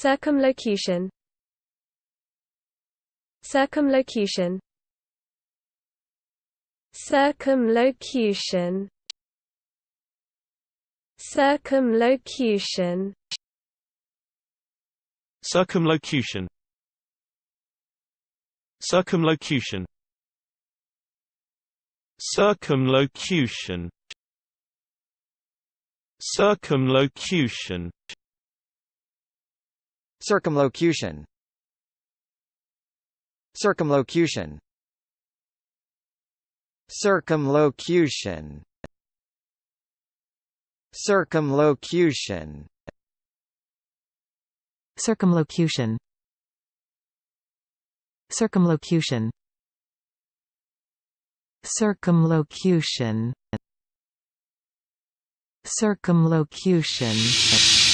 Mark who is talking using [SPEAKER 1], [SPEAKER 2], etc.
[SPEAKER 1] Circumlocution. Circumlocution. Circumlocution. Circumlocution.
[SPEAKER 2] Circumlocution. Circumlocution. Circumlocution. Circumlocution.
[SPEAKER 3] Circumlocution. Circumlocution. Circumlocution. Circumlocution.
[SPEAKER 4] Circumlocution. Circumlocution. Circumlocution. Circumlocution.